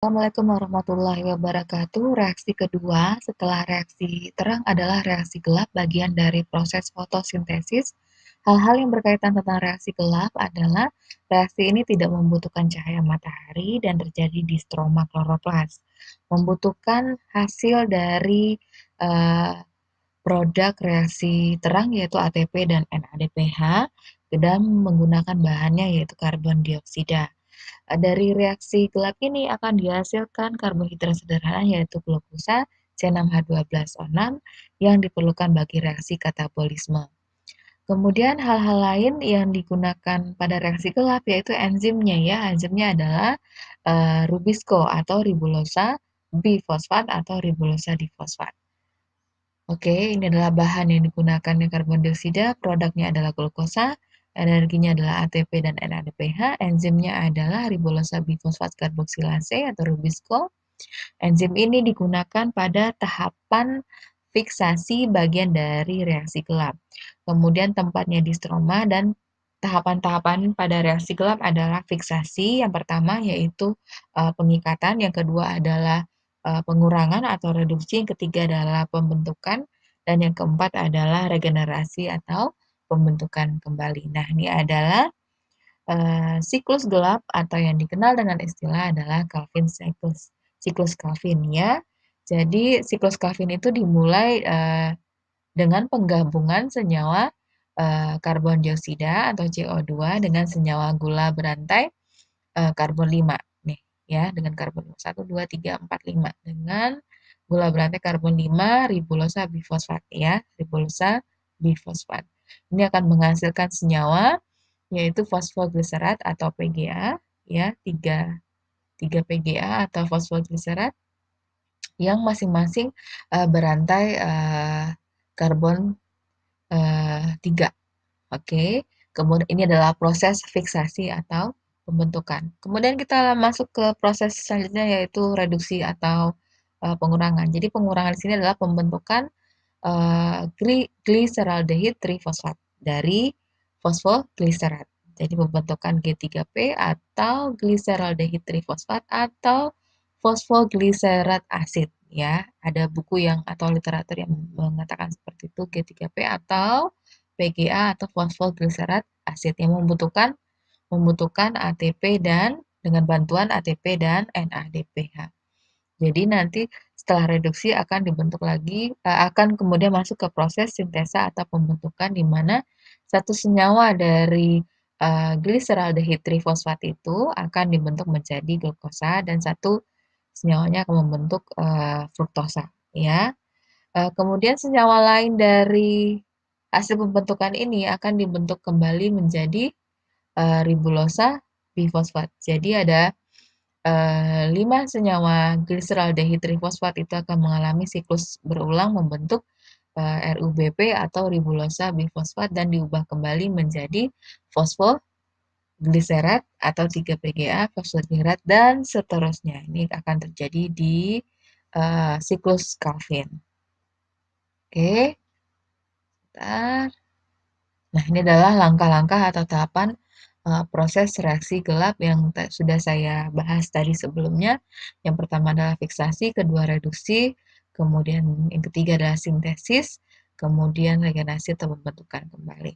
Assalamualaikum warahmatullahi wabarakatuh. Reaksi kedua setelah reaksi terang adalah reaksi gelap, bagian dari proses fotosintesis. Hal-hal yang berkaitan tentang reaksi gelap adalah reaksi ini tidak membutuhkan cahaya matahari dan terjadi di stroma kloroplas. Membutuhkan hasil dari eh, produk reaksi terang yaitu ATP dan NADPH dan menggunakan bahannya yaitu karbon dioksida. Dari reaksi gelap ini akan dihasilkan karbohidrat sederhana yaitu glukosa C6H12O6 yang diperlukan bagi reaksi katabolisme. Kemudian hal-hal lain yang digunakan pada reaksi gelap yaitu enzimnya ya. Enzimnya adalah rubisco atau ribulosa bifosfat atau ribulosa difosfat. Oke, ini adalah bahan yang digunakan yang karbon dioksida, produknya adalah glukosa, energinya adalah ATP dan NADPH, enzimnya adalah ribosa bifosfat karboksilase atau rubisco. Enzim ini digunakan pada tahapan fiksasi bagian dari reaksi gelap. Kemudian tempatnya di stroma dan tahapan-tahapan pada reaksi gelap adalah fiksasi. Yang pertama yaitu pengikatan, yang kedua adalah pengurangan atau reduksi, yang ketiga adalah pembentukan, dan yang keempat adalah regenerasi atau pembentukan kembali. Nah, ini adalah siklus gelap atau yang dikenal dengan istilah adalah Calvin cycles, siklus Calvin ya. Jadi siklus Calvin itu dimulai dengan penggabungan senyawa karbon dioksida atau CO2 dengan senyawa gula berantai karbon 5 nih ya, dengan karbon 1 2 3 4 5 dengan gula berantai karbon 5 ribulosa bifosfat ya, ribulosa bifosfat. Ini akan menghasilkan senyawa yaitu fosfogliserat atau PGA ya, 3 PGA atau fosfogliserat yang masing-masing berantai karbon 3. Oke, kemudian ini adalah proses fiksasi atau pembentukan. Kemudian kita masuk ke proses selanjutnya yaitu reduksi atau pengurangan. Jadi pengurangan di sini adalah pembentukan gliseraldehid trifosfat dari fosfogliserat. Jadi pembentukan G3P atau gliseraldehid trifosfat atau fosfogliserat asid ya. Ada buku yang atau literatur yang mengatakan seperti itu, G3P atau PGA atau fosfogliserat asid yang membutuhkan ATP dan dengan bantuan ATP dan NADPH. Jadi nanti setelah reduksi akan dibentuk lagi, akan kemudian masuk ke proses sintesa atau pembentukan di mana satu senyawa dari gliseraldehid trifosfat itu akan dibentuk menjadi glukosa dan satu senyawanya akan membentuk fruktosa ya. Kemudian senyawa lain dari hasil pembentukan ini akan dibentuk kembali menjadi ribulosa bifosfat. Jadi ada 5 senyawa gliseraldehid trifosfat itu akan mengalami siklus berulang membentuk RUBP atau ribulosa bifosfat dan diubah kembali menjadi fosfogliserat atau 3-PGA, fosfogliserat dan seterusnya. Ini akan terjadi di siklus Calvin. Oke, bentar. Nah, ini adalah langkah-langkah atau tahapan proses reaksi gelap yang sudah saya bahas tadi sebelumnya. Yang pertama adalah fiksasi, kedua reduksi, kemudian yang ketiga adalah sintesis, kemudian regenerasi atau pembentukan kembali.